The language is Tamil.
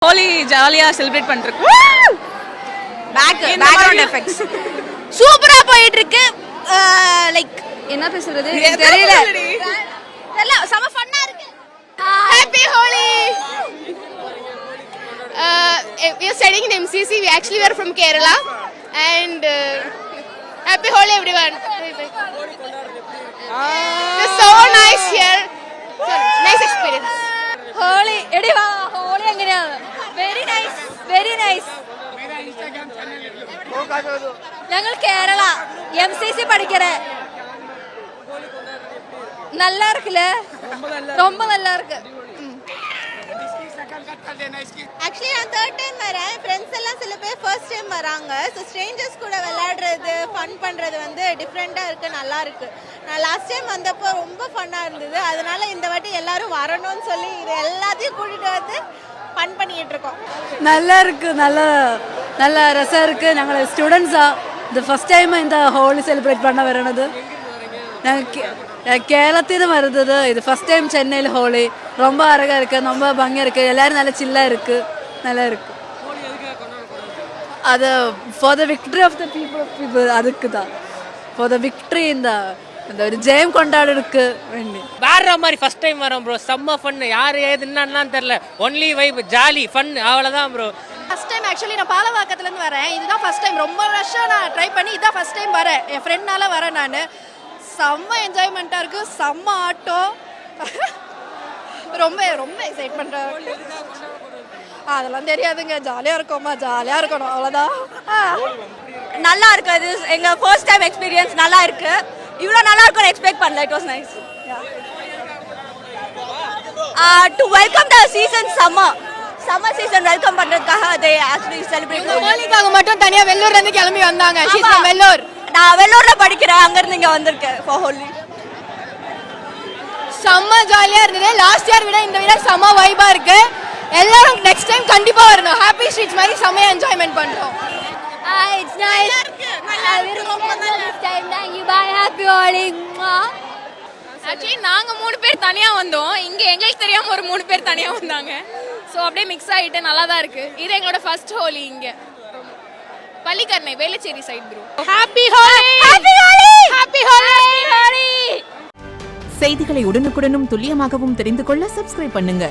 ஹோலி ஜாலியா செலிப்ரேட் பண்ணிருக்கோம். பேக்ரவுண்ட் எஃபெக்ட்ஸ் சூப்பரா போயிட்டு இருக்கு. லைக் என்ன பேசுறது தெரியல செம ஃபன்னா இருக்கு. Happy Holi! We are studying in MCC. We actually were from Kerala. And Happy Holi, everyone. It's so nice here. So, nice experience. Holi എടി വാ ഹോളി എങ്ങനെയാണ്? Very nice very nice. ഞങ്ങൾ കേരള MCC படிக்கிறேன். நல்லா இருக்குல? ரொம்ப நல்லா இருக்கு. ஆக்சுவலி நான் தேர்ட் டைம் வரேன். ஃப்ரெண்ட்ஸ் எல்லாம் சில பேர் ஃபர்ஸ்ட் டைம் வராங்க. ஸோ ஸ்ட்ரேஞ்சர்ஸ் கூட விளையாடுறது ஃபன் பண்ணுறது வந்து டிஃப்ரெண்ட்டாக இருக்குது, நல்லா இருக்குது. நான் லாஸ்ட் டைம் வந்தப்போ ரொம்ப ஃபன்னாக இருந்தது. அதனால இந்த வாட்டி எல்லாரும் வரணும்னு சொல்லி இது எல்லாத்தையும் கூட்டிகிட்டு வந்து ஃபன் பண்ணிகிட்டு இருக்கோம். நல்லா இருக்கு, நல்ல ரசம் இருக்கு. நாங்கள் ஸ்டூடெண்ட்ஸா இந்த ஃபர்ஸ்ட் டைம் இந்த ஹோலி செலிப்ரேட் பண்ண வரணுது. நாங்கள் கேரளத்தில் வருது. இது ஃபர்ஸ்ட் டைம் சென்னையில் ஹோலி. ரொம்ப அழகாக இருக்குது, ரொம்ப பங்கியாக இருக்குது. எல்லோரும் நல்லா சில்லாக இருக்குது, நல்லா இருக்குது. அது for the victory of the people அதுக்கு தான். ஃபார் த விக்ட்ரி இந்த ஒரு ஜெயம் கொண்டாடுறதுக்கு வேண்டி வேற மாதிரி ஃபர்ஸ்ட் டைம் வரோம் ப்ரோ. செம்ம ஃபன். யார் ஏது என்னன்னு தெரியல. ஒன்லி வைப் ஜாலி ஃபன் அவ்வளோதான் ப்ரோ. ஃபர்ஸ்ட் டைம் ஆக்சுவலி நான் பாலவாக்கத்துலேருந்து வரேன். இதுதான் ஃபர்ஸ்ட் டைம். ரொம்ப வருஷம் நான் ட்ரை பண்ணி இதான் ஃபர்ஸ்ட் டைம் வரேன். என் ஃப்ரெண்ட்னால வரேன் நான். செம்ம என்ஜாய்மெண்ட்டாக இருக்குது. செம்ம ஆட்டோ. ரொம்ப ரொம்ப எக்ஸைட்மெண்ட்டாக இருக்குது. அதெல்லாம் தெரியாதுங்க. ஜாலியாக இருக்கோமா, ஜாலியாக இருக்கணும், அவ்வளோதான். நல்லா இருக்கு. அது எங்கள் ஃபர்ஸ்ட் டைம் எக்ஸ்பீரியன்ஸ் நல்லா இருக்கு. இவ்வளோ நல்லா இருக்கும்னு எக்ஸ்பெக்ட் பண்ணல. It was nice. To welcome the season summer season welcome பண்ணுறதுக்காக அதை ஆக்சுவலி செலிப்ரேட். ஹோலிக்காக மட்டும் தனியாக வெள்ளூர்லேருந்து கிளம்பி வந்தாங்க. வெள்ளூர். நான் வெள்ளூர்ல படிக்கிறேன். அங்கேருந்து இங்கே வந்திருக்கேன் ஃபார் ஹோலி. செம்ம ஜாலியாக இருந்தது. லாஸ்ட் இயர் விட இந்த விட செம்ம வைபாக இருக்கு. எல்லாரும் நெக்ஸ்ட் டைம் கண்டிப்பாக வரணும். ஹாப்பி ஸ்ட்ரீட்ஸ் மாதிரி செம்மையாக என்ஜாய்மெண்ட் பண்ணுறோம். It's nice. Happy Holi. Actually நாங்கள் 3 பேர் தனியாக வந்தோம். இங்கே எங்களுக்கு தெரியாமல் ஒரு 3 பேர் தனியாக வந்தாங்க. ஸோ அப்படியே மிக்ஸ் ஆகிட்டு நல்லா தான் இருக்குது. இது எங்களோட ஃபர்ஸ்ட் ஹோலி இங்கே Pallikaranai Velachery side bro. Happy Holi! Happy Holi. Happy Holi! செய்திகளை உடனுக்குடனும் துல்லியமாகவும் தெரிந்து கொள்ள சப்ஸ்கிரைப் பண்ணுங்க.